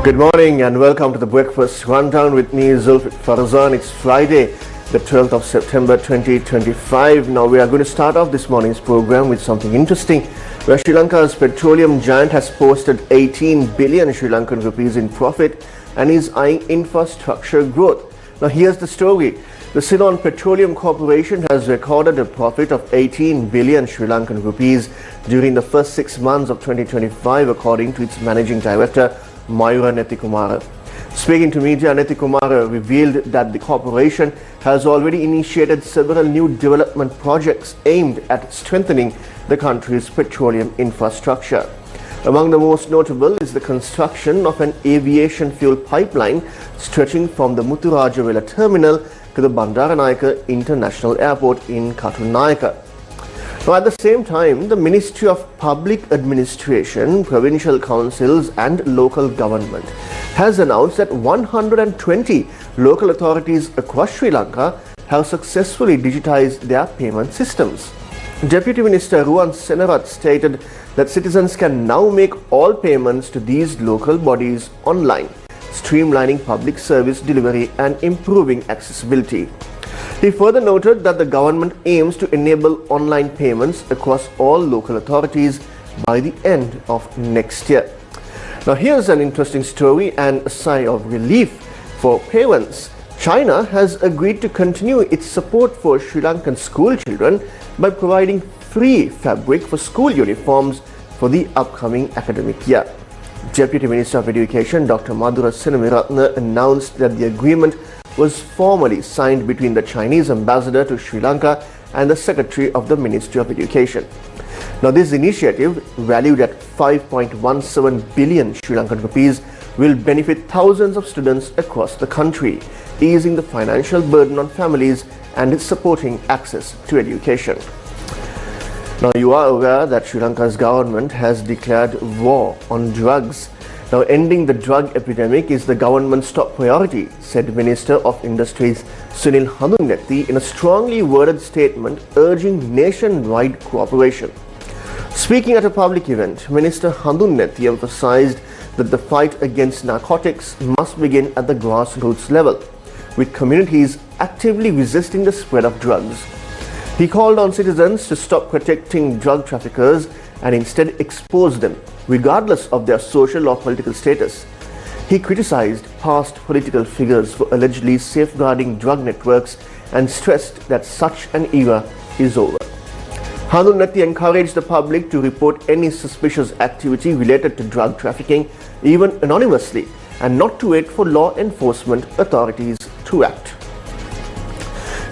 Good morning and welcome to the Breakfast Rundown with me, Zulfick Farzan. It's Friday, the 12th of September 2025. Now we are going to start off this morning's program with something interesting, where Sri Lanka's petroleum giant has posted 18 billion Sri Lankan rupees in profit and is eyeing infrastructure growth. Now here's the story. The Ceylon Petroleum Corporation has recorded a profit of 18 billion Sri Lankan rupees during the first 6 months of 2025, according to its managing director, Mayura Nethikumara. Speaking to media, Nethikumara revealed that the corporation has already initiated several new development projects aimed at strengthening the country's petroleum infrastructure. Among the most notable is the construction of an aviation fuel pipeline stretching from the Muthurajawala terminal to the Bandaranayake International Airport in Katunayake. Now, at the same time, the Ministry of Public Administration, Provincial Councils and Local Government has announced that 120 local authorities across Sri Lanka have successfully digitized their payment systems. Deputy Minister Ruwan Senarat stated that citizens can now make all payments to these local bodies online, streamlining public service delivery and improving accessibility. He further noted that the government aims to enable online payments across all local authorities by the end of next year. Now here's an interesting story and a sigh of relief for parents. China has agreed to continue its support for Sri Lankan school children by providing free fabric for school uniforms for the upcoming academic year. Deputy Minister of Education Dr. Madhura Senamiratne announced that the agreement was formally signed between the Chinese ambassador to Sri Lanka and the Secretary of the Ministry of Education. Now this initiative, valued at 5.17 billion Sri Lankan rupees, will benefit thousands of students across the country, easing the financial burden on families and supporting access to education. Now you are aware that Sri Lanka's government has declared war on drugs. Now ending the drug epidemic is the government's top priority, said Minister of Industries Sunil Handunnetty in a strongly worded statement urging nationwide cooperation. Speaking at a public event, Minister Handunnetty emphasized that the fight against narcotics must begin at the grassroots level, with communities actively resisting the spread of drugs. He called on citizens to stop protecting drug traffickers and instead expose them, regardless of their social or political status. He criticized past political figures for allegedly safeguarding drug networks and stressed that such an era is over. Handunnetty encouraged the public to report any suspicious activity related to drug trafficking, even anonymously, and not to wait for law enforcement authorities to act.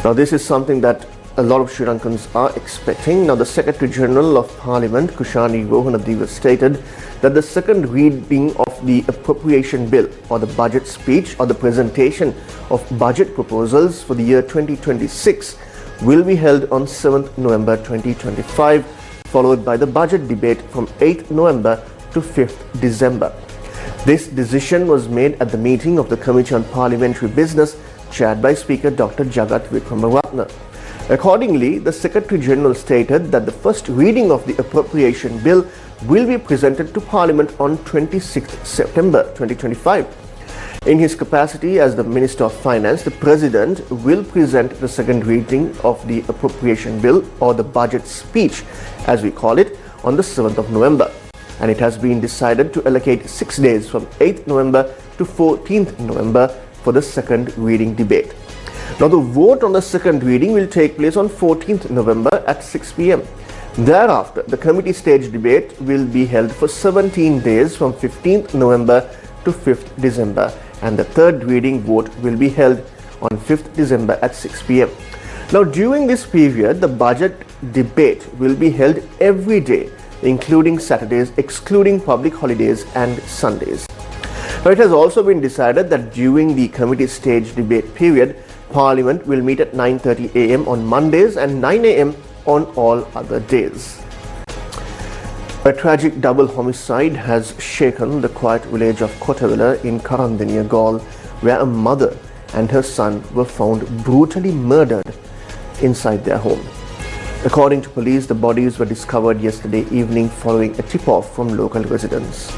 Now this is something that a lot of Sri Lankans are expecting. Now the Secretary General of Parliament, Kushani Rohanadiva, stated that the second reading of the appropriation bill or the budget speech or the presentation of budget proposals for the year 2026 will be held on 7th November 2025, followed by the budget debate from 8th November to 5th December. This decision was made at the meeting of the Committee on Parliamentary Business chaired by Speaker Dr. Jagat Wickramaratne. Accordingly, the Secretary General stated that the first reading of the appropriation bill will be presented to Parliament on 26th September 2025. In his capacity as the Minister of Finance, the President will present the second reading of the appropriation bill or the budget speech, as we call it, on the 7th of November. And it has been decided to allocate 6 days from 8th November to 14th November for the second reading debate. Now the vote on the second reading will take place on 14th November at 6 p.m. Thereafter, the committee stage debate will be held for 17 days from 15th November to 5th December, and the third reading vote will be held on 5th December at 6 p.m. Now during this period, the budget debate will be held every day, including Saturdays, excluding public holidays and Sundays. Now it has also been decided that during the committee stage debate period, Parliament will meet at 9:30 a.m. on Mondays and 9 a.m. on all other days. A tragic double homicide has shaken the quiet village of Kotawala in Karandiniya, Gaul, where a mother and her son were found brutally murdered inside their home. According to police, the bodies were discovered yesterday evening following a tip-off from local residents.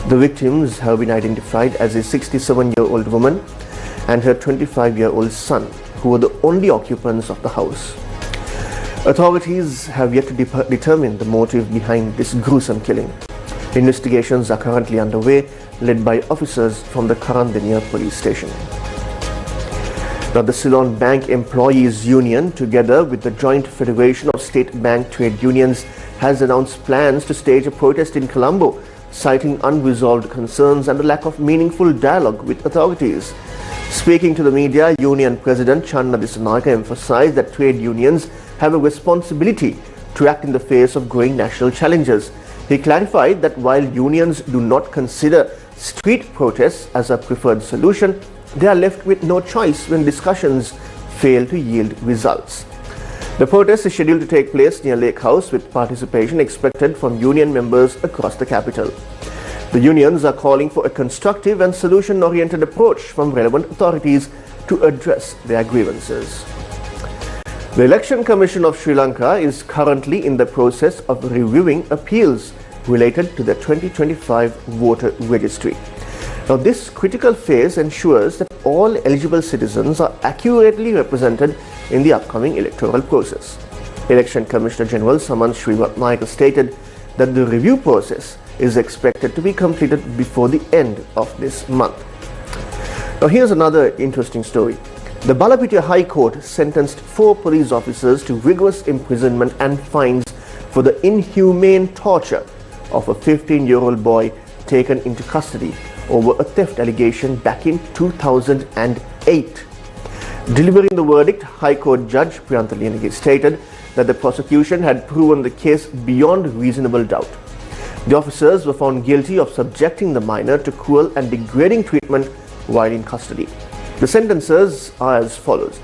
The victims have been identified as a 67-year-old woman and her 25-year-old son, who were the only occupants of the house. Authorities have yet to determine the motive behind this gruesome killing. Investigations are currently underway, led by officers from the Karandiniya police station. Now, the Ceylon Bank Employees Union, together with the Joint Federation of State Bank Trade Unions, has announced plans to stage a protest in Colombo, citing unresolved concerns and a lack of meaningful dialogue with authorities. Speaking to the media, Union President Channa Dissanayake emphasized that trade unions have a responsibility to act in the face of growing national challenges. He clarified that while unions do not consider street protests as a preferred solution, they are left with no choice when discussions fail to yield results. The protest is scheduled to take place near Lake House, with participation expected from union members across the capital. The unions are calling for a constructive and solution-oriented approach from relevant authorities to address their grievances. The Election Commission of Sri Lanka is currently in the process of reviewing appeals related to the 2025 voter registry. Now, this critical phase ensures that all eligible citizens are accurately represented in the upcoming electoral process. Election Commissioner General Saman Srivatnayaka stated that the review process is expected to be completed before the end of this month. Now, here's another interesting story. The Balapitiya High Court sentenced 4 police officers to rigorous imprisonment and fines for the inhumane torture of a 15-year-old boy taken into custody over a theft allegation back in 2008. Delivering the verdict, High Court Judge Priyantha Liyanage stated that the prosecution had proven the case beyond reasonable doubt. The officers were found guilty of subjecting the minor to cruel and degrading treatment while in custody. The sentences are as follows.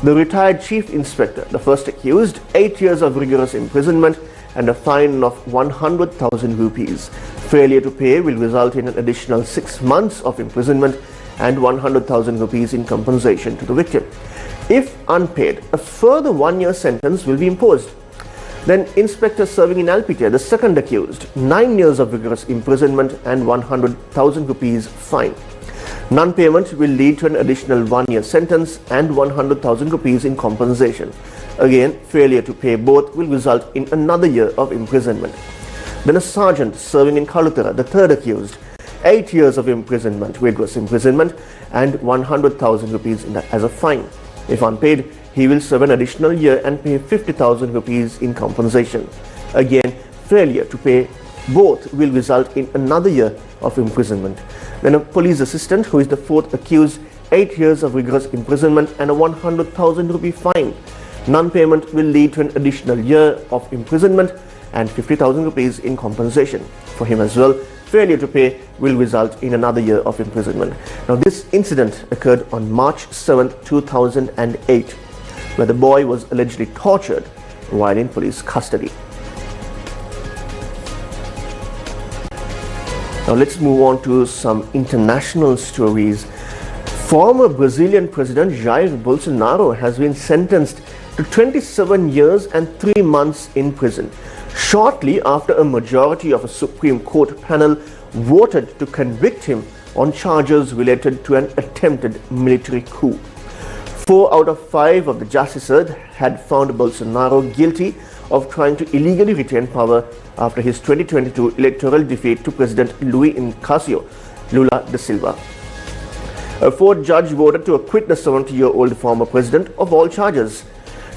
The retired Chief Inspector, the first accused, 8 years of rigorous imprisonment and a fine of 100,000 rupees. Failure to pay will result in an additional 6 months of imprisonment and 100,000 rupees in compensation to the victim. If unpaid, a further 1-year sentence will be imposed. Then Inspector serving in Alpite, the second accused, 9 years of rigorous imprisonment and 100,000 rupees fine. Non-payment will lead to an additional 1-year sentence and 100,000 rupees in compensation. Again, failure to pay both will result in another year of imprisonment. Then a sergeant serving in Kalutara, the third accused, 8 years of imprisonment, rigorous imprisonment, and 100,000 rupees as a fine. If unpaid, he will serve an additional year and pay 50,000 rupees in compensation. Again, failure to pay both will result in another year of imprisonment. Then a police assistant, who is the fourth accused, 8 years of rigorous imprisonment and a 100,000 rupee fine. Non-payment will lead to an additional year of imprisonment and 50,000 rupees in compensation for him as well. Failure to pay will result in another year of imprisonment. Now, this incident occurred on March 7, 2008, where the boy was allegedly tortured while in police custody. Now, let's move on to some international stories. Former Brazilian President Jair Bolsonaro has been sentenced to 27 years and 3 months in prison, shortly after a majority of a Supreme Court panel voted to convict him on charges related to an attempted military coup. 4 out of 5 of the justices had found Bolsonaro guilty of trying to illegally retain power after his 2022 electoral defeat to President Luiz Inácio Lula da Silva. A 4th judge voted to acquit the 70-year-old former president of all charges.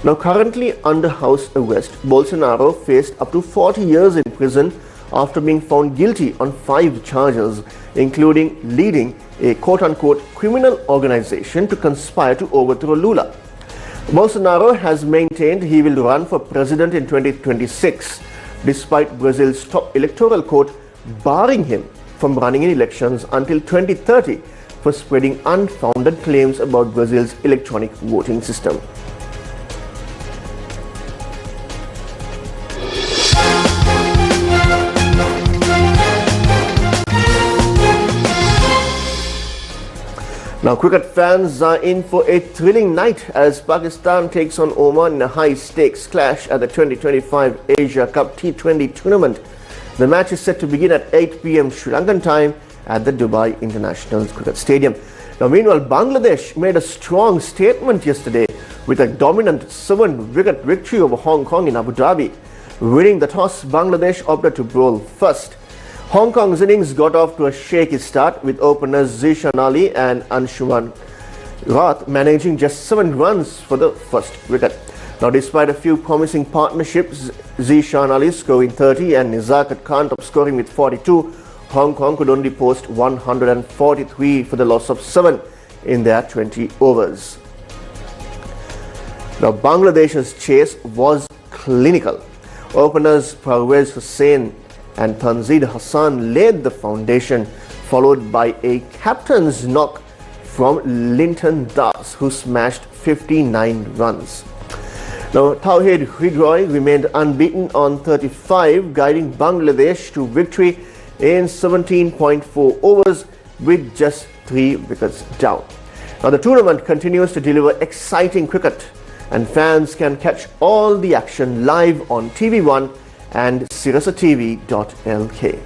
Now, currently under house arrest, Bolsonaro faced up to 40 years in prison after being found guilty on 5 charges, including leading a quote-unquote criminal organization to conspire to overthrow Lula. Bolsonaro has maintained he will run for president in 2026, despite Brazil's top electoral court barring him from running in elections until 2030 for spreading unfounded claims about Brazil's electronic voting system. Now, cricket fans are in for a thrilling night as Pakistan takes on Oman in a high-stakes clash at the 2025 Asia Cup T20 tournament. The match is set to begin at 8 p.m. Sri Lankan time at the Dubai International Cricket Stadium. Now, meanwhile, Bangladesh made a strong statement yesterday with a dominant 7-wicket victory over Hong Kong in Abu Dhabi. Winning the toss, Bangladesh opted to bowl first. Hong Kong's innings got off to a shaky start with openers Zishan Ali and Anshuman Rath managing just 7 runs for the first wicket. Now, despite a few promising partnerships, Zishan Ali scoring 30 and Nizakat Khan top scoring with 42, Hong Kong could only post 143 for the loss of 7 in their 20 overs. Now, Bangladesh's chase was clinical. Openers Parvez Hussain and Tanzid Hassan laid the foundation, followed by a captain's knock from Linton Das, who smashed 59 runs. Now, Tawhid Hridroy remained unbeaten on 35, guiding Bangladesh to victory in 17.4 overs with just 3 wickets down. Now, the tournament continues to deliver exciting cricket, and fans can catch all the action live on TV1 and sirasatv.lk.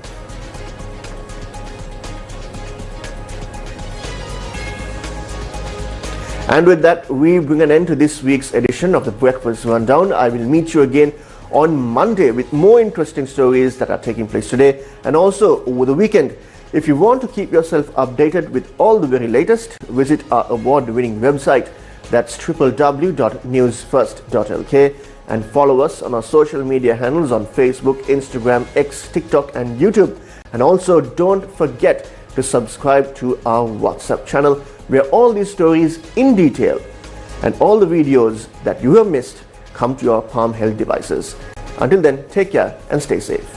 And with that, we bring an end to this week's edition of the Breakfast Rundown. I will meet you again on Monday with more interesting stories that are taking place today and also over the weekend. If you want to keep yourself updated with all the very latest, visit our award-winning website. That's www.newsfirst.lk, and follow us on our social media handles on Facebook, Instagram, X, TikTok and YouTube. And also don't forget to subscribe to our WhatsApp channel, where all these stories in detail and all the videos that you have missed come to your palm-held devices. Until then, take care and stay safe.